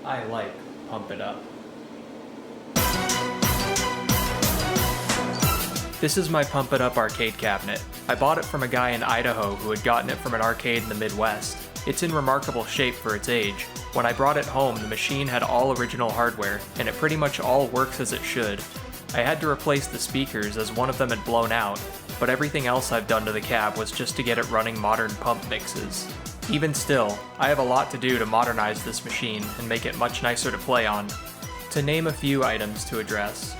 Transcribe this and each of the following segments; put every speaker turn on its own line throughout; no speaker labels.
I like Pump It Up. This is my Pump It Up arcade cabinet. I bought it from a guy in Idaho who had gotten it from an arcade in the Midwest. It's in remarkable shape for its age. When I brought it home, the machine had all original hardware, and it pretty much all works as it should. I had to replace the speakers as one of them had blown out, but everything else I've done to the cab was just to get it running modern pump mixes. Even still, I have a lot to do to modernize this machine and make it much nicer to play on. To name a few items to address: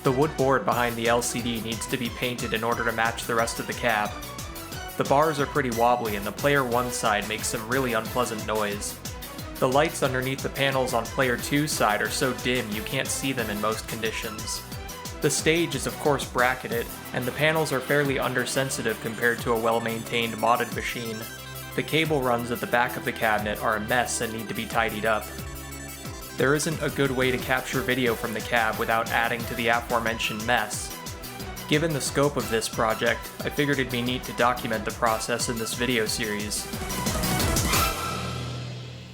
the wood board behind the LCD needs to be painted in order to match the rest of the cab. The bars are pretty wobbly and the player 1 side makes some really unpleasant noise. The lights underneath the panels on player 2's side are so dim you can't see them in most conditions. The stage is of course bracketed, and the panels are fairly undersensitive compared to a well-maintained modded machine. The cable runs at the back of the cabinet are a mess and need to be tidied up. There isn't a good way to capture video from the cab without adding to the aforementioned mess. Given the scope of this project, I figured it'd be neat to document the process in this video series.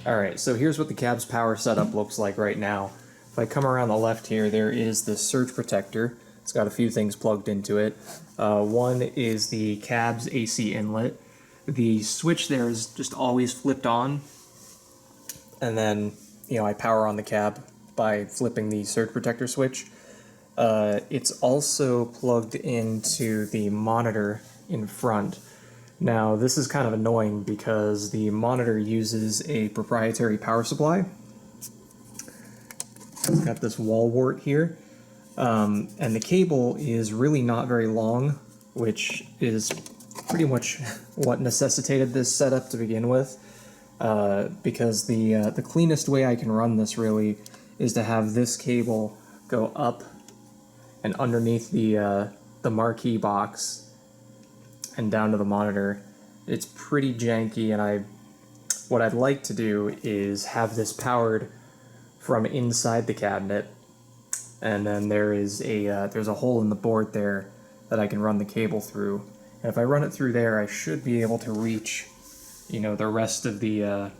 Alright, so here's what the cab's power setup looks like right now. If I come around the left here, there is the surge protector. It's got a few things plugged into it. One is the cab's AC inlet. The switch there is just always flipped on, and then I power on the cab by flipping the surge protector switch. It's also plugged into the monitor in front. Now, this is kind of annoying because the monitor uses a proprietary power supply. It's got this wall wart here, and the cable is really not very long, which is pretty much what necessitated this setup to begin with. Because the cleanest way I can run this really is to have this cable go up and underneath the marquee box and down to the monitor. It's pretty janky, and what I'd like to do is have this powered from inside the cabinet, and then there's a hole in the board there that I can run the cable through. And if I run it through there, I should be able to reach the rest of the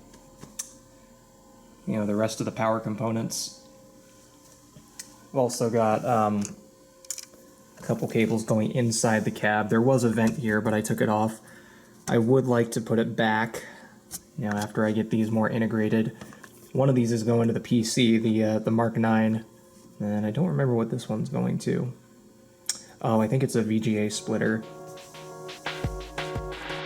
power components. I've also got a couple cables going inside the cab. There was a vent here, but I took it off. I would like to put it back, after I get these more integrated. One of these is going to the PC, the Mark 9, and I don't remember what this one's going to. Oh, I think it's a VGA splitter.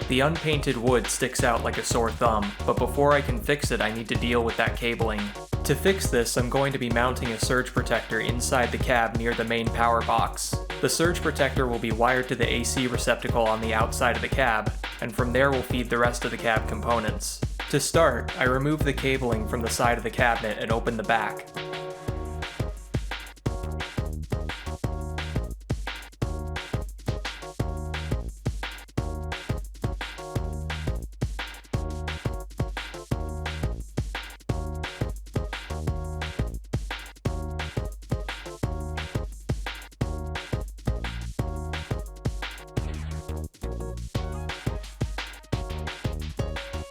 The unpainted wood sticks out like a sore thumb, but before I can fix it, I need to deal with that cabling. To fix this, I'm going to be mounting a surge protector inside the cab near the main power box. The surge protector will be wired to the AC receptacle on the outside of the cab, and from there will feed the rest of the cab components. To start, I remove the cabling from the side of the cabinet and open the back.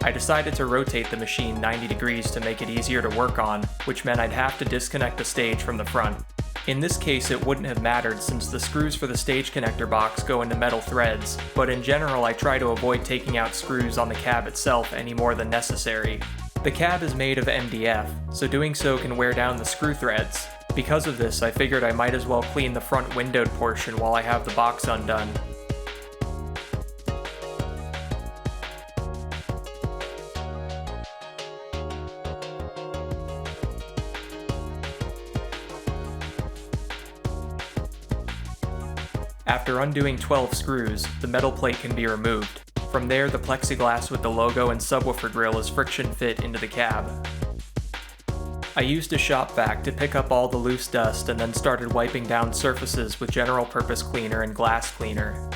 I decided to rotate the machine 90 degrees to make it easier to work on, which meant I'd have to disconnect the stage from the front. In this case, it wouldn't have mattered since the screws for the stage connector box go into metal threads, but in general I try to avoid taking out screws on the cab itself any more than necessary. The cab is made of MDF, so doing so can wear down the screw threads. Because of this, I figured I might as well clean the front windowed portion while I have the box undone. After undoing 12 screws, the metal plate can be removed. From there, the plexiglass with the logo and subwoofer grille is friction fit into the cab. I used a shop vac to pick up all the loose dust and then started wiping down surfaces with general purpose cleaner and glass cleaner.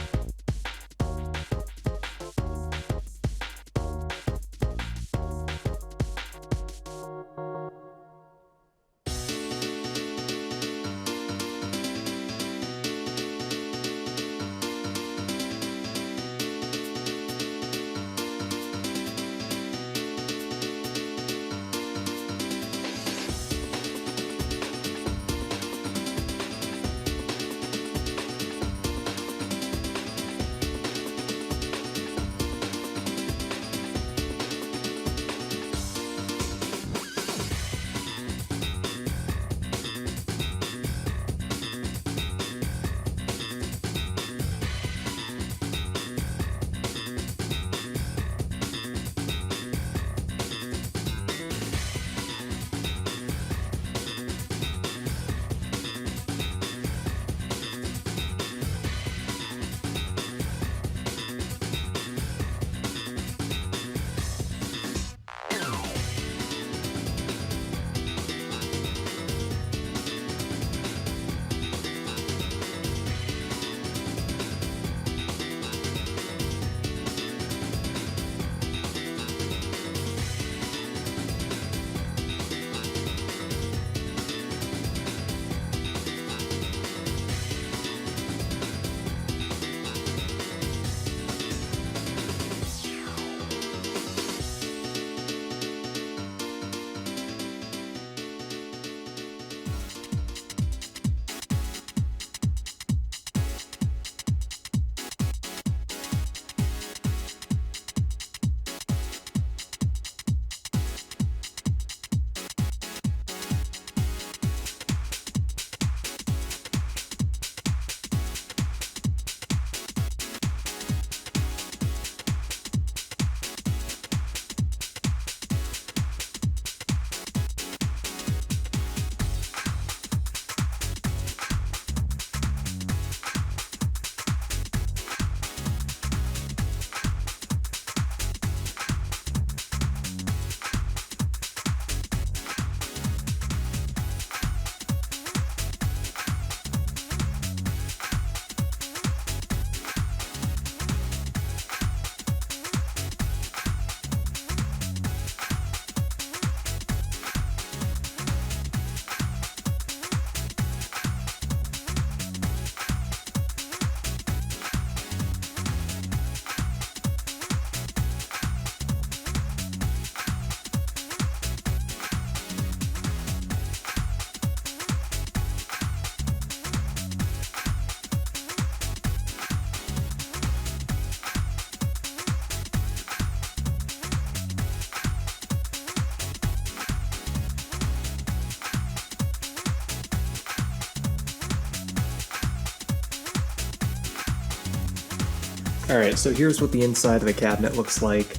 Alright, so here's what the inside of the cabinet looks like.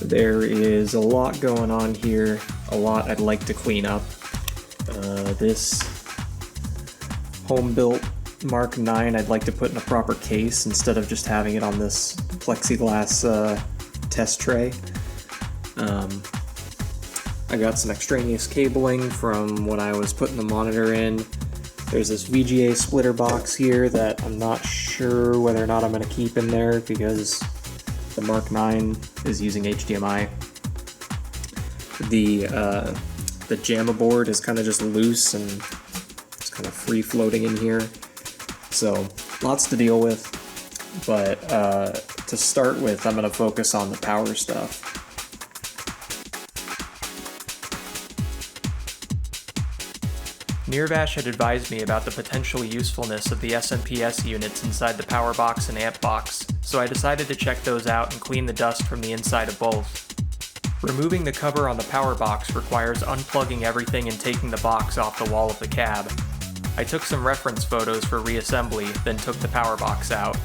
There is a lot going on here, a lot I'd like to clean up. This home-built Mark 9 I'd like to put in a proper case instead of just having it on this plexiglass test tray. I got some extraneous cabling from when I was putting the monitor in. There's this VGA splitter box here that I'm not sure whether or not I'm going to keep in there because the Mark 9 is using HDMI. The JAMA board is kind of just loose and it's kind of free floating in here. So lots to deal with, but to start with, I'm going to focus on the power stuff. Nirvash had advised me about the potential usefulness of the SMPS units inside the power box and amp box, so I decided to check those out and clean the dust from the inside of both. Removing the cover on the power box requires unplugging everything and taking the box off the wall of the cab. I took some reference photos for reassembly, then took the power box out.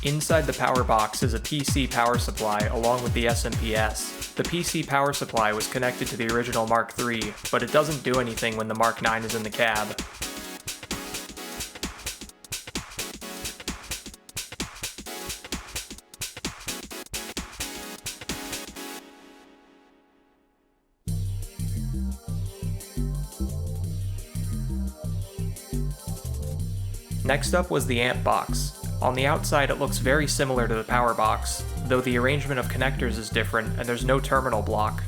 Inside the power box is a PC power supply along with the SMPS. The PC power supply was connected to the original Mark III, but it doesn't do anything when the Mark 9 is in the cab. Next up was the amp box. On the outside it looks very similar to the power box, though the arrangement of connectors is different and there's no terminal block.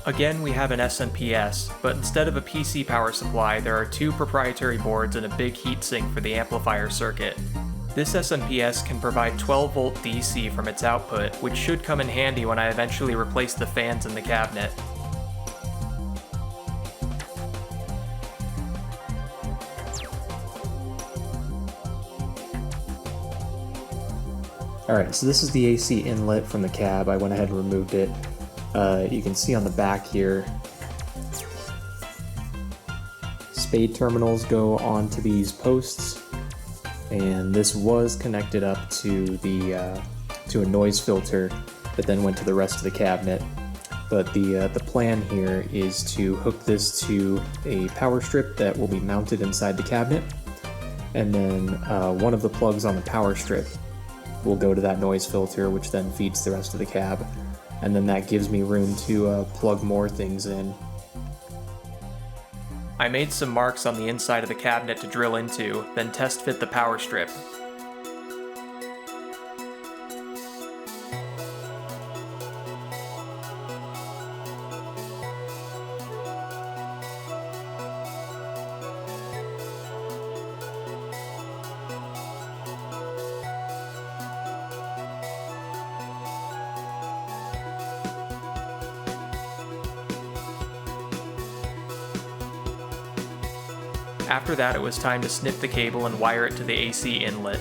Again, we have an SMPS, but instead of a PC power supply, there are two proprietary boards and a big heatsink for the amplifier circuit. This SMPS can provide 12-volt DC from its output, which should come in handy when I eventually replace the fans in the cabinet. Alright, so this is the AC inlet from the cab. I went ahead and removed it. You can see on the back here, spade terminals go onto these posts, and this was connected up to a noise filter that then went to the rest of the cabinet. But the plan here is to hook this to a power strip that will be mounted inside the cabinet, and then one of the plugs on the power strip will go to that noise filter, which then feeds the rest of the cab. And then that gives me room to plug more things in. I made some marks on the inside of the cabinet to drill into, then test fit the power strip. After that, it was time to snip the cable and wire it to the AC inlet.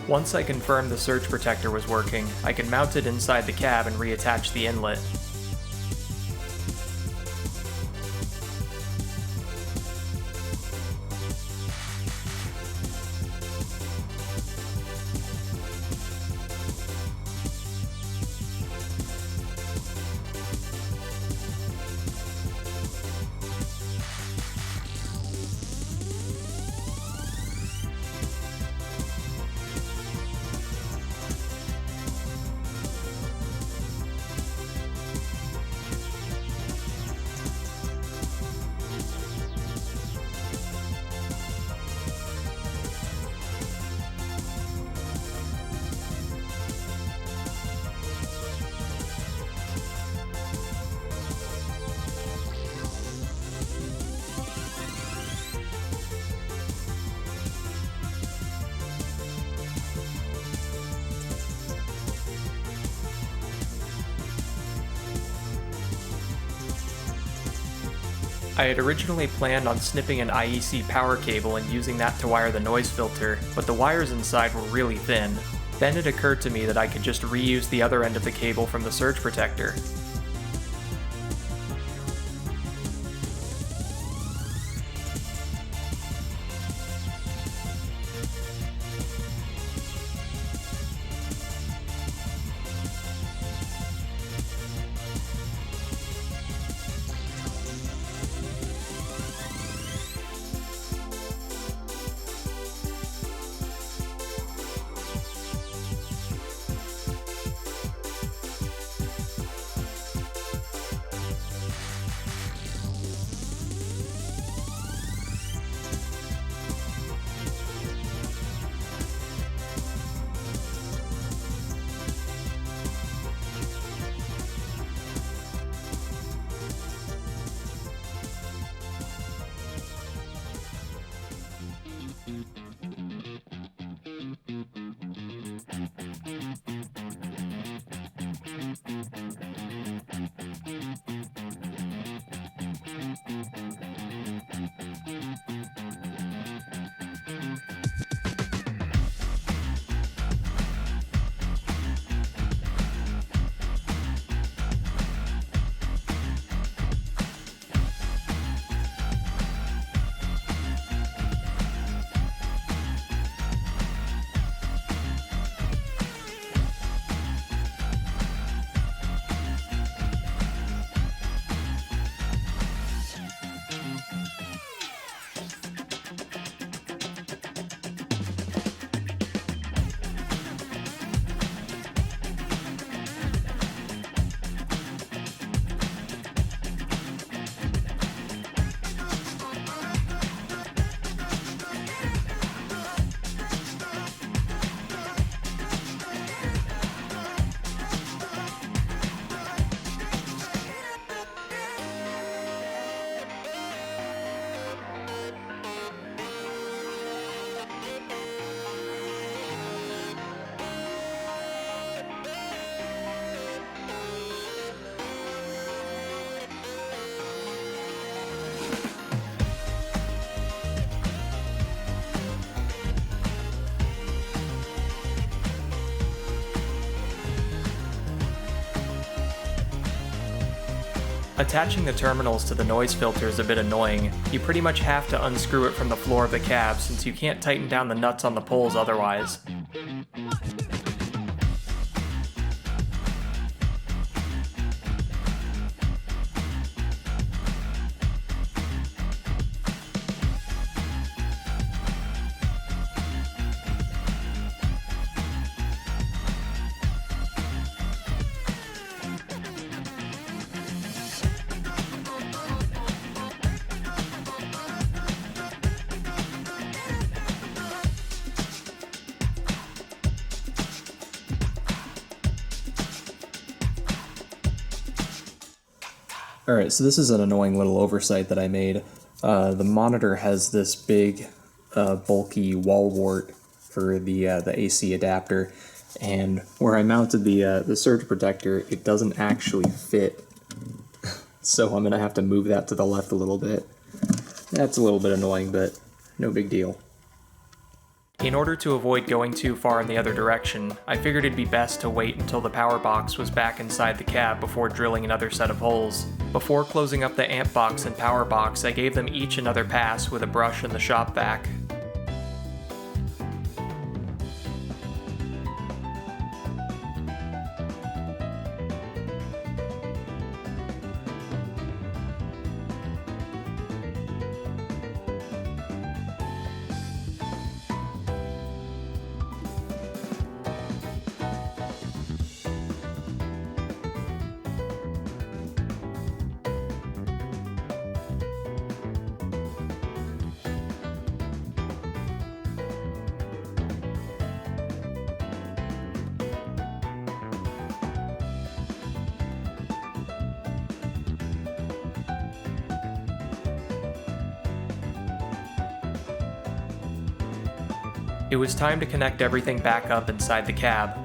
Once I confirmed the surge protector was working, I could mount it inside the cab and reattach the inlet. I had originally planned on snipping an IEC power cable and using that to wire the noise filter, but the wires inside were really thin. Then it occurred to me that I could just reuse the other end of the cable from the surge protector. Attaching the terminals to the noise filter is a bit annoying. You pretty much have to unscrew it from the floor of the cab since you can't tighten down the nuts on the poles otherwise.
Alright, so this is an annoying little oversight that I made. The monitor has this big, bulky wall wart for the AC adapter, and where I mounted the surge protector, it doesn't actually fit. So I'm going to have to move that to the left a little bit. That's a little bit annoying, but no big deal.
In order to avoid going too far in the other direction, I figured it'd be best to wait until the power box was back inside the cab before drilling another set of holes. Before closing up the amp box and power box, I gave them each another pass with a brush and the shop vac. It was time to connect everything back up inside the cab.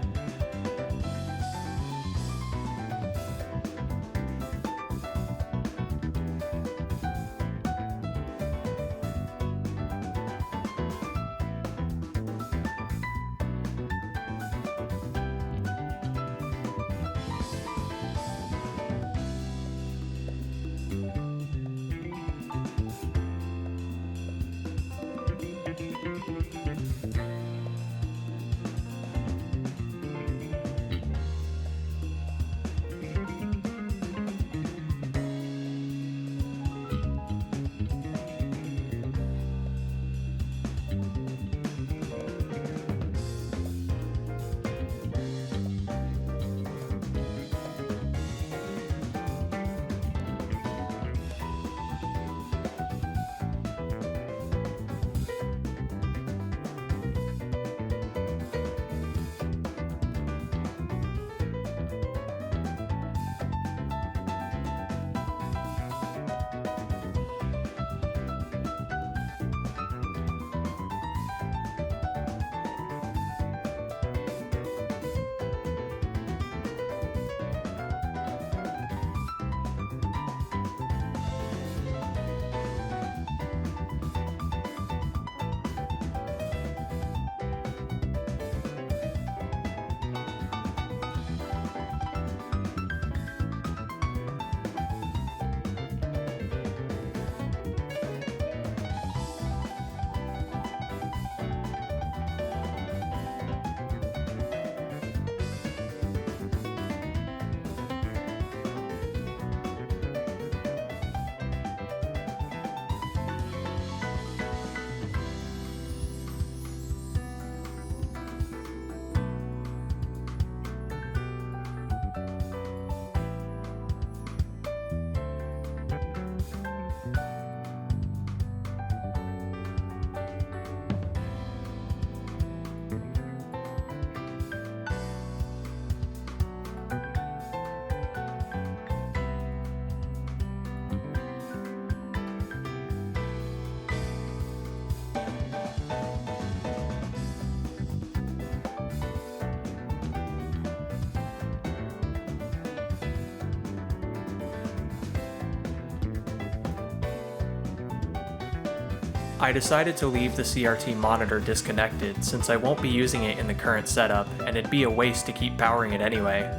I decided to leave the CRT monitor disconnected since I won't be using it in the current setup, and it'd be a waste to keep powering it anyway.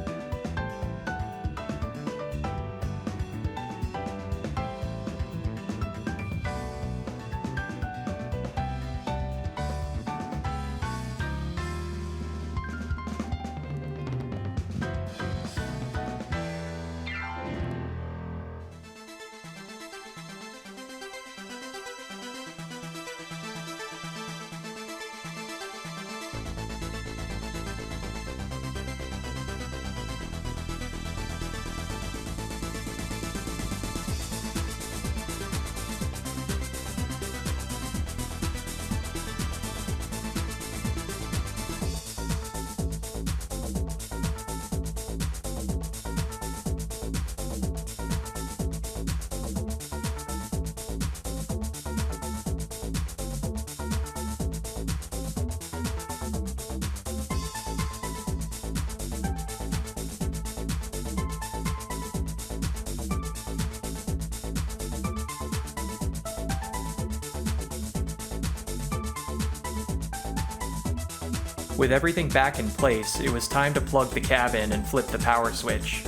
With everything back in place, it was time to plug the cab in and flip the power switch.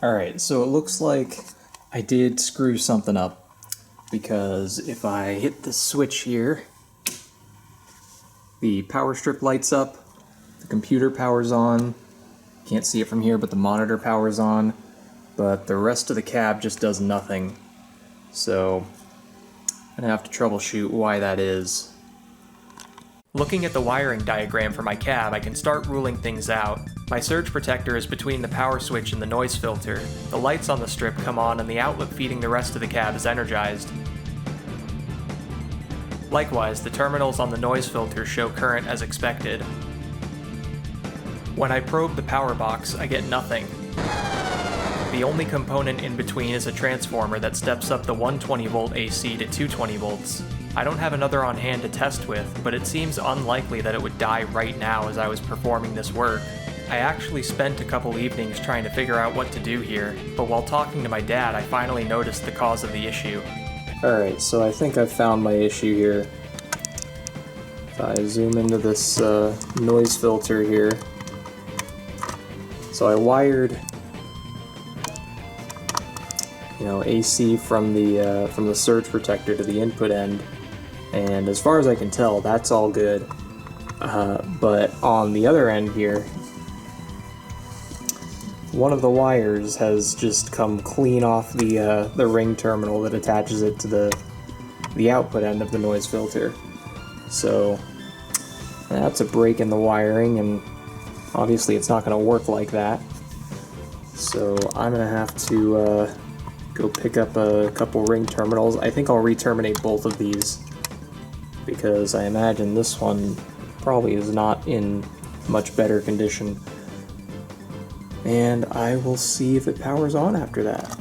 Alright, so it looks like I did screw something up, because if I hit the switch here, the power strip lights up, the computer powers on, can't see it from here, but the monitor powers on, but the rest of the cab just does nothing. So I'm gonna have to troubleshoot why that is.
Looking at the wiring diagram for my cab, I can start ruling things out. My surge protector is between the power switch and the noise filter. The lights on the strip come on and the outlet feeding the rest of the cab is energized. Likewise, the terminals on the noise filter show current as expected. When I probe the power box, I get nothing. The only component in between is a transformer that steps up the 120 volt AC to 220 volts. I don't have another on hand to test with, but it seems unlikely that it would die right now as I was performing this work. I actually spent a couple evenings trying to figure out what to do here, but while talking to my dad, I finally noticed the cause of the issue.
Alright, so I think I've found my issue here. If I zoom into this noise filter here. So I wired, AC from the surge protector to the input end, and as far as I can tell, that's all good. But on the other end here, one of the wires has just come clean off the ring terminal that attaches it to the output end of the noise filter. So that's a break in the wiring, and obviously it's not going to work like that. So I'm going to have to go pick up a couple ring terminals. I think I'll re-terminate both of these, because I imagine this one probably is not in much better condition. And I will see if it powers on after that.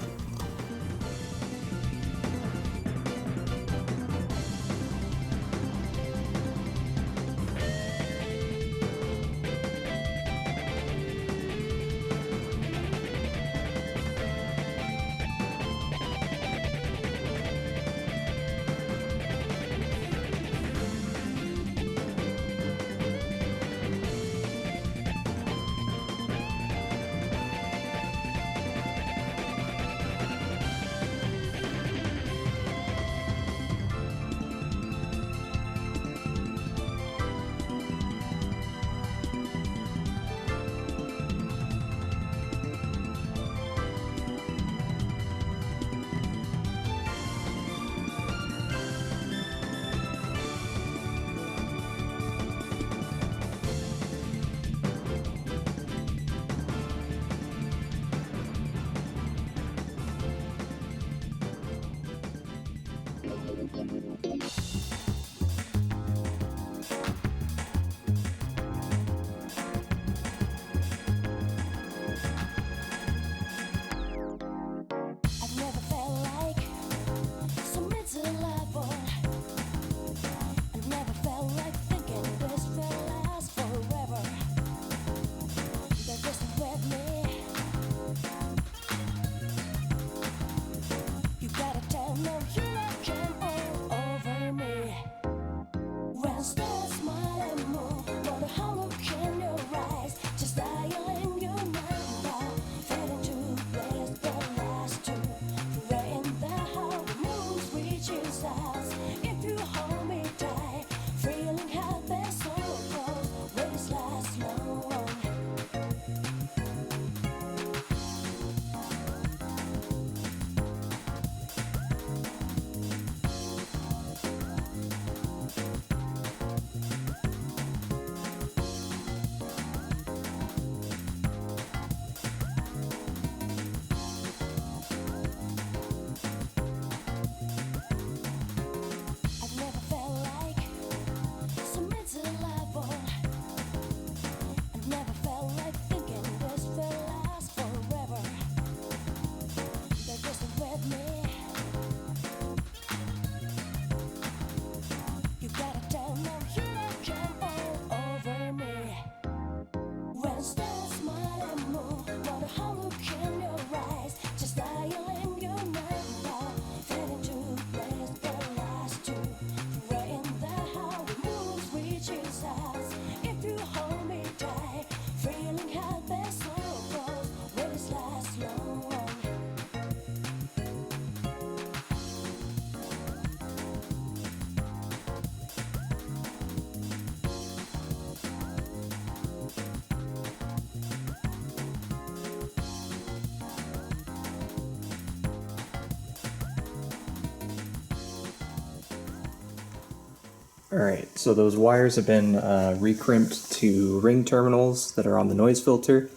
Alright, so those wires have been recrimped to ring terminals that are on the noise filter,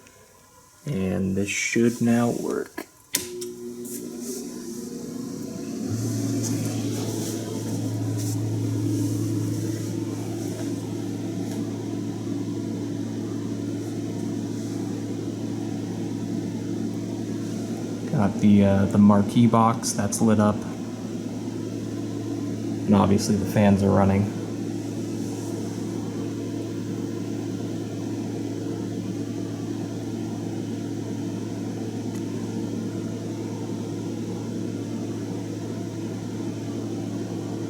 and this should now work. Got the marquee box that's lit up, and obviously the fans are running.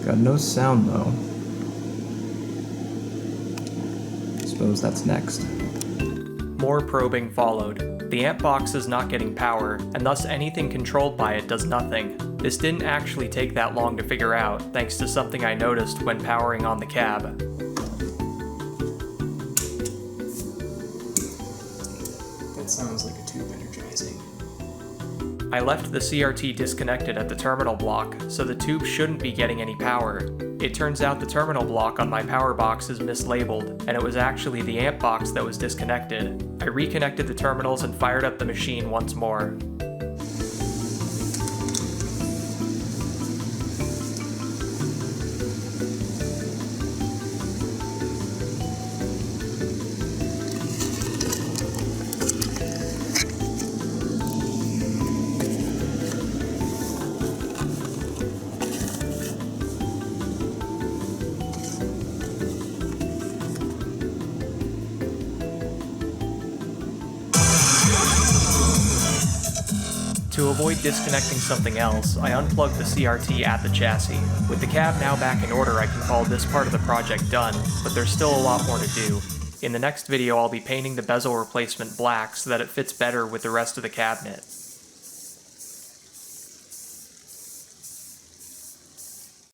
Got no sound though. Suppose that's next.
More probing followed. The amp box is not getting power, and thus anything controlled by it does nothing. This didn't actually take that long to figure out, thanks to something I noticed when powering on the cab.
That sounds like a tube energizing.
I left the CRT disconnected at the terminal block, so the tube shouldn't be getting any power. It turns out the terminal block on my power box is mislabeled, and it was actually the amp box that was disconnected. I reconnected the terminals and fired up the machine once more. To avoid disconnecting something else, I unplugged the CRT at the chassis. With the cab now back in order, I can call this part of the project done, but there's still a lot more to do. In the next video, I'll be painting the bezel replacement black so that it fits better with the rest of the cabinet.